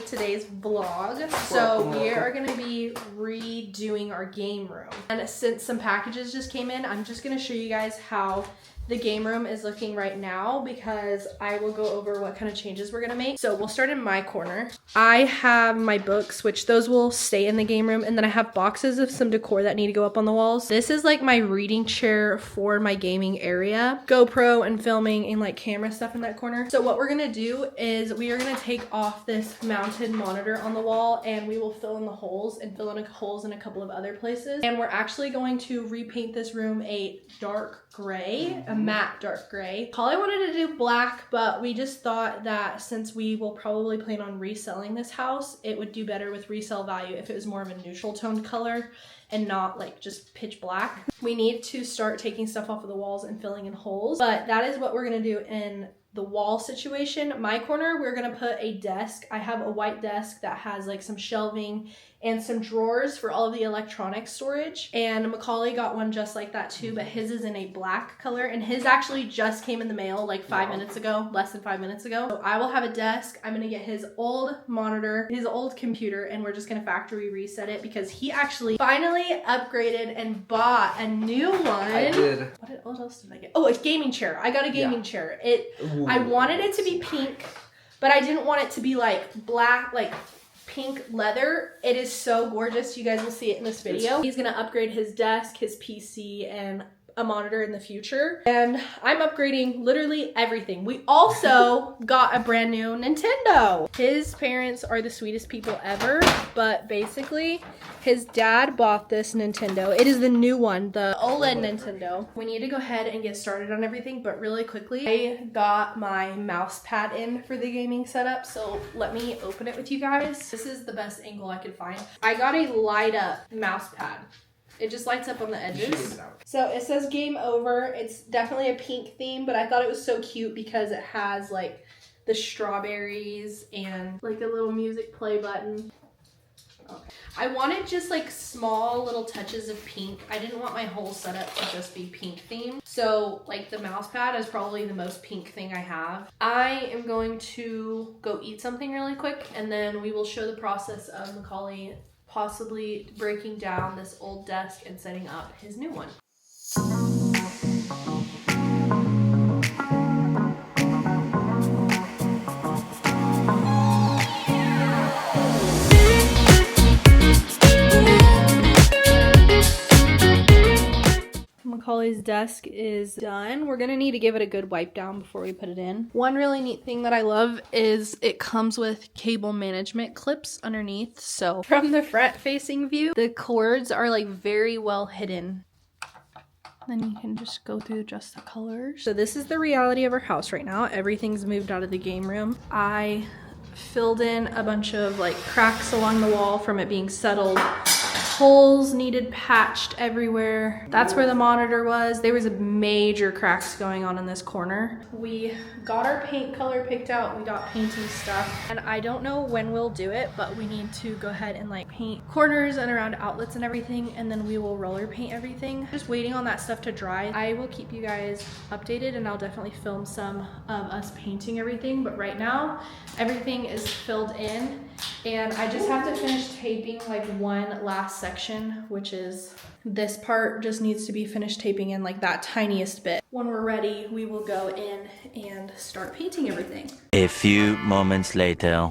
to today's vlog. So we are going to be redoing our game room. And since some packages just came in, I'm just going to show you guys how the game room is looking right now, because I will go over what kind of changes we're gonna make. So we'll start in my corner. I have my books, which those will stay in the game room, and then I have boxes of some decor that need to go up on the walls. This is like my reading chair for my gaming area. GoPro and filming and like camera stuff in that corner. So what we're gonna do is we are gonna take off this mounted monitor on the wall, and we will fill in the holes and fill in holes in a couple of other places. And we're actually going to repaint this room a dark gray, a matte dark gray. Holly wanted to do black, but we just thought that since we will probably plan on reselling this house, it would do better with resale value if it was more of a neutral toned color and not like just pitch black. We need to start taking stuff off of the walls and filling in holes, but that is what we're gonna do in the wall situation. My corner, we're gonna put a desk. I have a white desk that has like some shelving and some drawers for all of the electronic storage. And Macaulay got one just like that too, but his is in a black color, and his actually just came in the mail like 5 minutes ago, less than 5 minutes ago. So I will have a desk. I'm gonna get his old monitor, his old computer, and we're just gonna factory reset it because he actually finally upgraded and bought a new one. I did. What else did I get? Oh, a gaming chair. I got a gaming chair. I wanted it to be pink, but I didn't want it to be like black, like pink leather. It is so gorgeous. You guys will see it in this video. He's gonna upgrade his desk, his PC, and a monitor in the future. And I'm upgrading literally everything. We also got a brand new Nintendo. His parents are the sweetest people ever, but basically his dad bought this Nintendo. It is the new one, the OLED Nintendo. We need to go ahead and get started on everything, but really quickly, I got my mouse pad in for the gaming setup, so let me open it with you guys. This is the best angle I could find. I got a light up mouse pad. It just lights up on the edges. So it says game over. It's definitely a pink theme, but I thought it was so cute because it has like the strawberries and like a little music play button. Okay. I wanted just like small little touches of pink. I didn't want my whole setup to just be pink themed. So like the mouse pad is probably the most pink thing I have. I am going to go eat something really quick, and then we will show the process of Macaulay possibly breaking down this old desk and setting up his new one. Macaulay's desk is done. We're gonna need to give it a good wipe down before we put it in. One really neat thing that I love is it comes with cable management clips underneath. So from the front facing view, the cords are like very well hidden. Then you can just go through just the colors. So this is the reality of our house right now. Everything's moved out of the game room. I filled in a bunch of like cracks along the wall from it being settled. Holes needed patched everywhere. That's where the monitor was. There was a major cracks going on in this corner. We got our paint color picked out. We got painting stuff, and I don't know when we'll do it, but we need to go ahead and like paint corners and around outlets and everything, and then we will roller paint everything. Just waiting on that stuff to dry. I will keep you guys updated, and I'll definitely film some of us painting everything, but right now everything is filled in. And I just have to finish taping like one last section, which is this part just needs to be finished taping in like that tiniest bit. When we're ready, we will go in and start painting everything. A few moments later.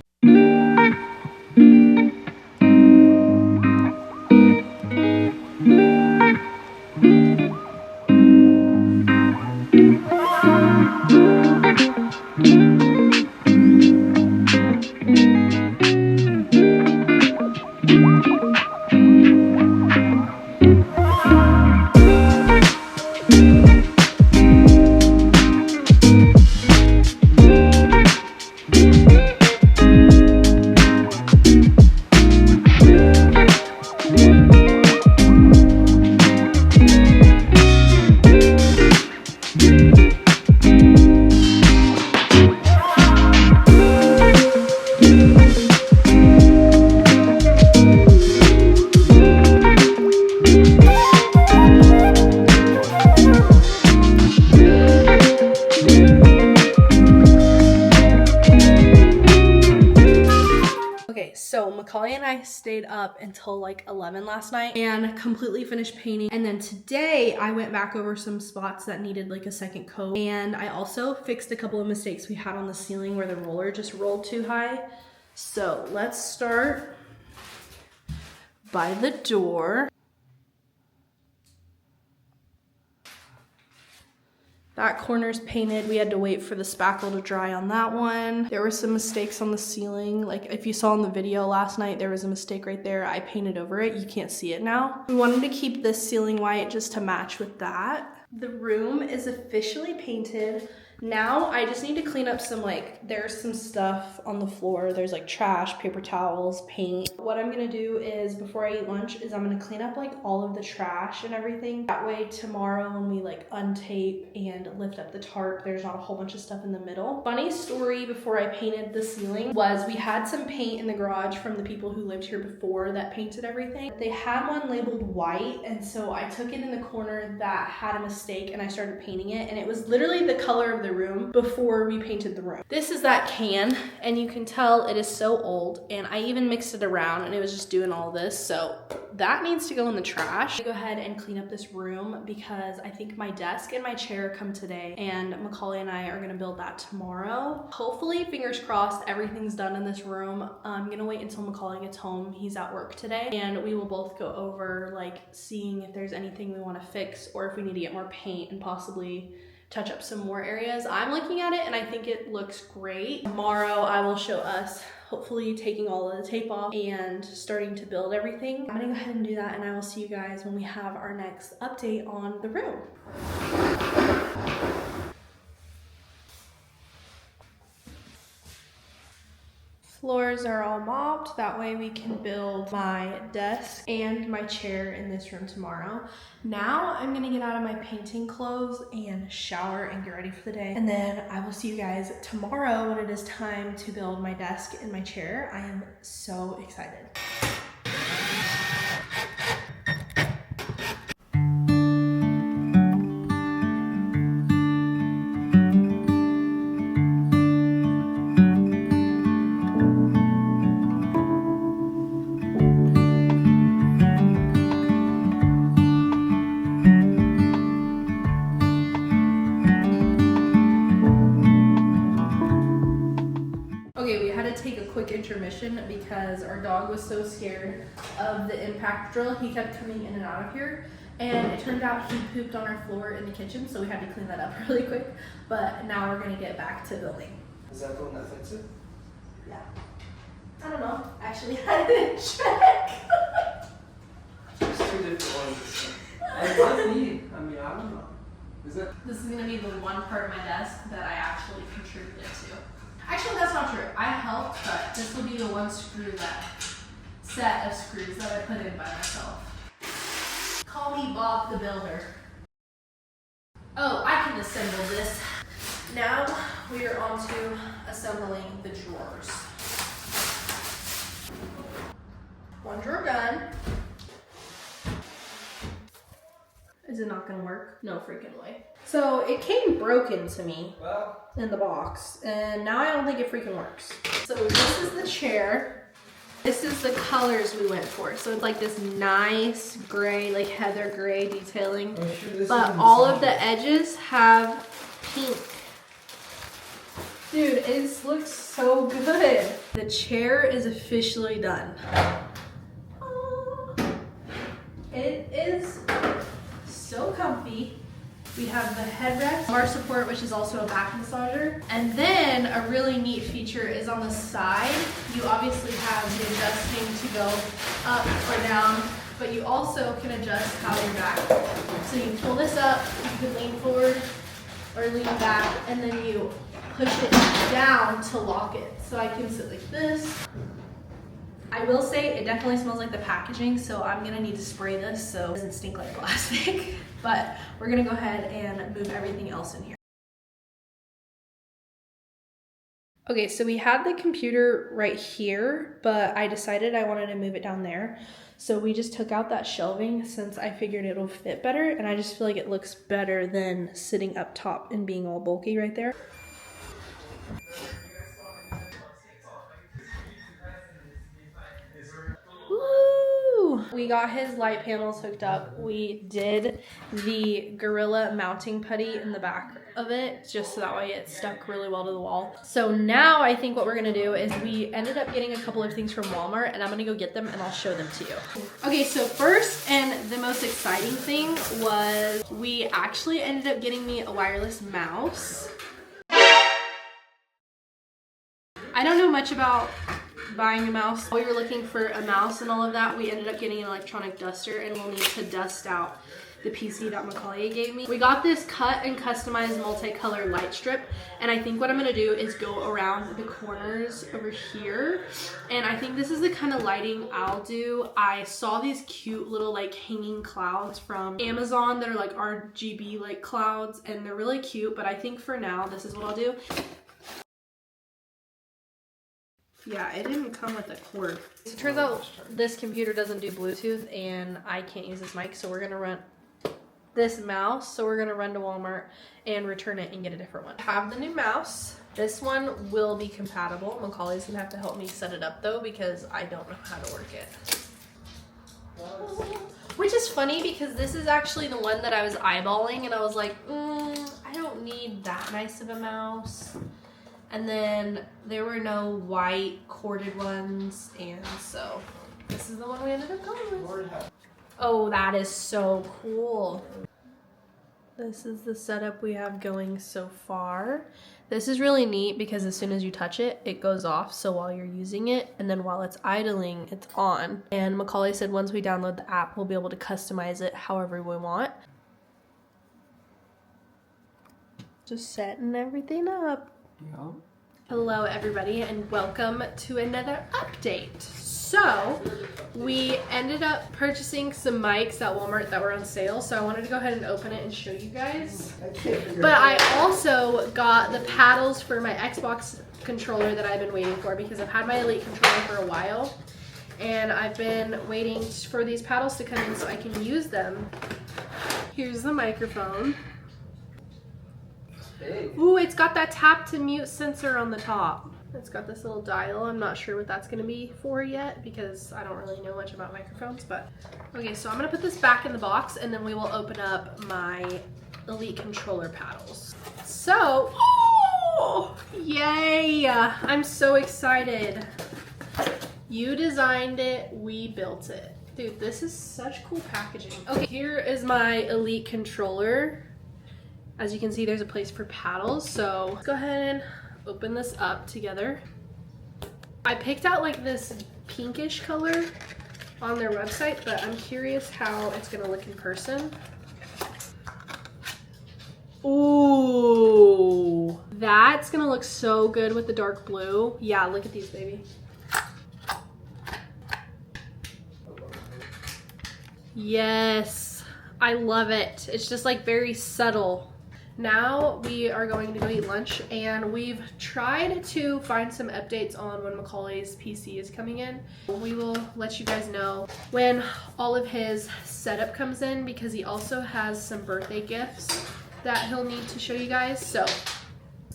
So Macaulay and I stayed up until like 11 last night and completely finished painting. And then today I went back over some spots that needed like a second coat. And I also fixed a couple of mistakes we had on the ceiling where the roller just rolled too high. So let's start by the door. That corner's painted. We had to wait for the spackle to dry on that one. There were some mistakes on the ceiling. Like if you saw in the video last night, there was a mistake right there. I painted over it. You can't see it now. We wanted to keep this ceiling white just to match with that. The room is officially painted. Now I just need to clean up some, like, there's some stuff on the floor. There's like trash, paper towels, paint. What I'm gonna do is before I eat lunch is I'm gonna clean up like all of the trash and everything. That way tomorrow when we like untape and lift up the tarp, there's not a whole bunch of stuff in the middle. Funny story before I painted the ceiling was we had some paint in the garage from the people who lived here before that painted everything. They had one labeled white, and so I took it in the corner that had a mistake and I started painting it, and it was literally the color of the room before we painted the room. This is that can, and you can tell it is so old, and I even mixed it around and it was just doing all this, so that needs to go in the trash. Go ahead and clean up this room because I think my desk and my chair come today, and Macaulay and I are gonna build that tomorrow. Hopefully, fingers crossed, everything's done in this room. I'm gonna wait until Macaulay gets home. He's at work today, and we will both go over like seeing if there's anything we want to fix or if we need to get more paint and possibly touch up some more areas. I'm looking at it and I think it looks great. Tomorrow I will show us hopefully taking all of the tape off and starting to build everything. I'm gonna go ahead and do that, and I will see you guys when we have our next update on the room. Floors are all mopped, that way we can build my desk and my chair in this room tomorrow. Now I'm gonna get out of my painting clothes and shower and get ready for the day. And then I will see you guys tomorrow when it is time to build my desk and my chair. I am so excited. Okay, we had to take a quick intermission because our dog was so scared of the impact drill. He kept coming in and out of here, and it turned out he pooped on our floor in the kitchen, so we had to clean that up really quick. But now we're gonna get back to building. Is that the one that fits it? Yeah. I don't know. Actually, I didn't check. There's two different ones. What's neat? I mean, I don't know. Is it? This is gonna be the one part of my desk that I actually contributed to. Actually, that's not true. I helped, but this will be the one set of screws that I put in by myself. Call me Bob the Builder. Oh, I can assemble this. Now we are on to assembling the drawers. One drawer done. Is it not gonna work? No freaking way. So it came broken to me in the box, and now I don't think it freaking works. So this is the chair. This is the colors we went for. So it's like this nice gray, like heather gray detailing, but all of the edges have pink. Dude, it looks so good. The chair is officially done. It is so comfy. We have the headrest, bar support, which is also a back massager. And then a really neat feature is on the side. You obviously have the adjusting to go up or down, but you also can adjust how you're back. So you pull this up, you can lean forward or lean back, and then you push it down to lock it. So I can sit like this. I will say it definitely smells like the packaging, so I'm gonna need to spray this so it doesn't stink like plastic. But we're gonna go ahead and move everything else in here. Okay, so we had the computer right here, but I decided I wanted to move it down there. So we just took out that shelving since I figured it'll fit better, and I just feel like it looks better than sitting up top and being all bulky right there. We got his light panels hooked up. We did the Gorilla mounting putty in the back of it, just so that way it stuck really well to the wall. So now I think what we're gonna do is we ended up getting a couple of things from Walmart, and I'm gonna go get them and I'll show them to you. Okay, so first and the most exciting thing was we actually ended up getting me a wireless mouse. I don't know much about buying a mouse. We were looking for a mouse and all of that. We ended up getting an electronic duster, and we'll need to dust out the PC that Macaulay gave me. We got this cut and customized multicolor light strip, and I think what I'm gonna do is go around the corners over here, and I think this is the kind of lighting I'll do. I saw these cute little like hanging clouds from Amazon that are like RGB like clouds, and they're really cute, but I think for now this is what I'll do. Yeah, it didn't come with a cord. It turns out this computer doesn't do Bluetooth and I can't use this mic, so we're gonna run this mouse. So we're gonna run to Walmart and return it and get a different one. I have the new mouse. This one will be compatible. Macaulay's gonna have to help me set it up though because I don't know how to work it. Which is funny because this is actually the one that I was eyeballing and I was like, I don't need that nice of a mouse. And then there were no white corded ones, and so this is the one we ended up going with. Oh, that is so cool. This is the setup we have going so far. This is really neat because as soon as you touch it, it goes off. So while you're using it, and then while it's idling, it's on. And Macaulay said once we download the app, we'll be able to customize it however we want. Just setting everything up. Yeah. Hello everybody and welcome to another update. So we ended up purchasing some mics at Walmart that were on sale, so I wanted to go ahead and open it and show you guys. But I also got the paddles for my Xbox controller that I've been waiting for because I've had my Elite controller for a while and I've been waiting for these paddles to come in so I can use them. Here's the microphone. Ooh, it's got that tap to mute sensor on the top. It's got this little dial. I'm not sure what that's gonna be for yet because I don't really know much about microphones, but okay, so I'm gonna put this back in the box and then we will open up my Elite controller paddles. So, oh, yay! I'm so excited. You designed it, we built it. Dude, this is such cool packaging. Okay, here is my Elite controller. As you can see, there's a place for paddles, so let's go ahead and open this up together. I picked out like this pinkish color on their website, but I'm curious how it's gonna look in person. Ooh, that's gonna look so good with the dark blue. Yeah, look at these, baby. Yes, I love it. It's just like very subtle. Now we are going to go eat lunch and we've tried to find some updates on when Macaulay's PC is coming in. We will let you guys know when all of his setup comes in because he also has some birthday gifts that he'll need to show you guys. So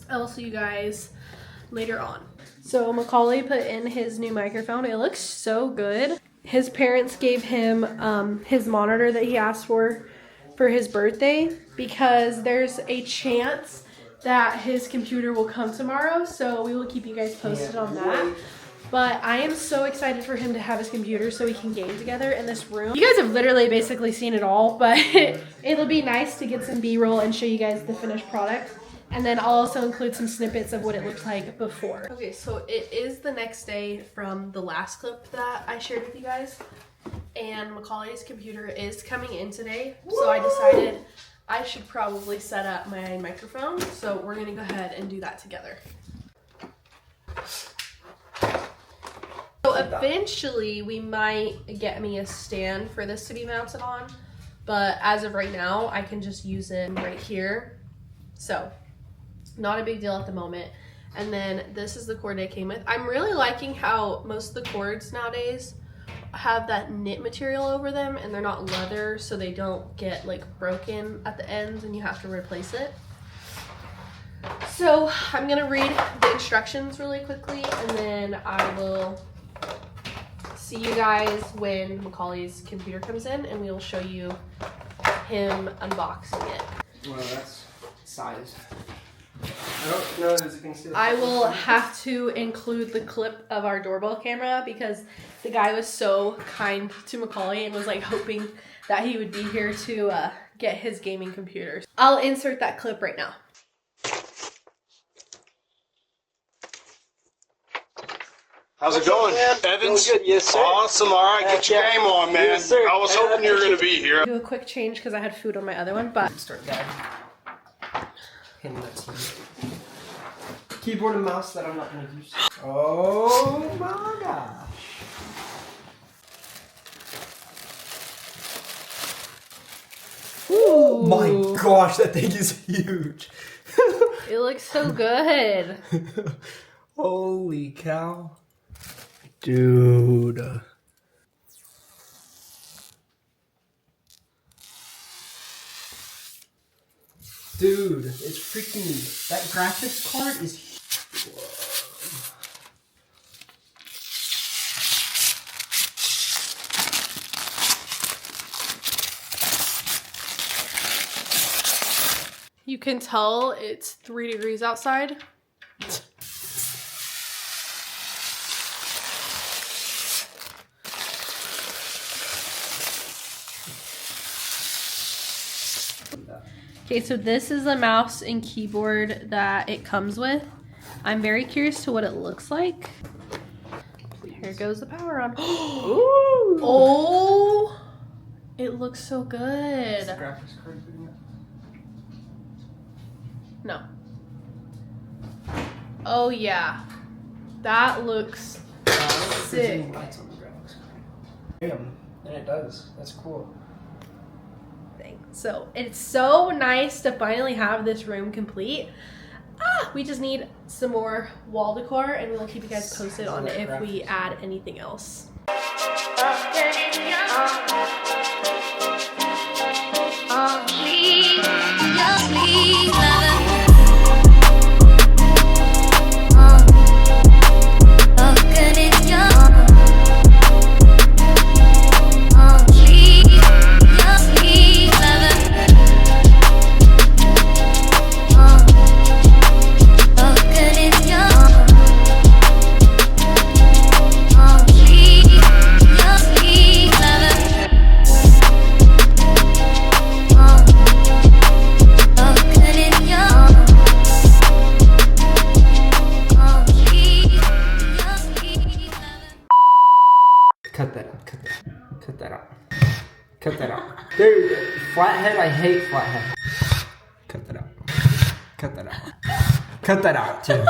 I'll see you guys later on. So Macaulay put in his new microphone. It looks so good. His parents gave him his monitor that he asked for his birthday because there's a chance that his computer will come tomorrow, so we will keep you guys posted on that. But I am so excited for him to have his computer so we can game together in this room. You guys have literally basically seen it all, but it'll be nice to get some B-roll and show you guys the finished product. And then I'll also include some snippets of what it looked like before. Okay, so it is the next day from the last clip that I shared with you guys. And Macaulay's computer is coming in today. So I decided I should probably set up my microphone. So we're gonna go ahead and do that together. So eventually we might get me a stand for this to be mounted on. But as of right now, I can just use it right here. So not a big deal at the moment. And then this is the cord it came with. I'm really liking how most of the cords nowadays have that knit material over them and they're not leather, so they don't get like broken at the ends and you have to replace it. So I'm gonna read the instructions really quickly and then I will see you guys when Macaulay's computer comes in, and we will show you him unboxing it. Well, that's size. I don't know if you can see. I will have to include the clip of our doorbell camera because the guy was so kind to Macaulay and was like hoping that he would be here to get his gaming computers. I'll insert that clip right now. How's it going, Evans? Good, yes, sir. Awesome. All right, get your game on, man. Yes, sir. I was hoping you were going to be here. Do a quick change because I had food on my other one, but Start guide. Hand that to you. Keyboard and mouse that I'm not going to use. Oh my gosh. ooh, My gosh, that thing is huge. it looks so good. Holy cow. Dude. Dude, it's freaking, that graphics card is huge. You can tell it's 3 degrees outside. Okay, so this is the mouse and keyboard that it comes with. I'm very curious to what it looks like. Here goes the power on. Ooh. Oh, it looks so good. Graphics card doing that? No. Oh yeah, that looks sick. Lights on the graphics card. Damn, and it does. That's cool. So it's so nice to finally have this room complete. We just need some more wall decor, and we'll keep you guys posted on if we add anything else. Cut that out, cut that out, cut that out. Cut that out. Dude, flathead, I hate flathead. Cut that out. Cut that out. Cut that out, too.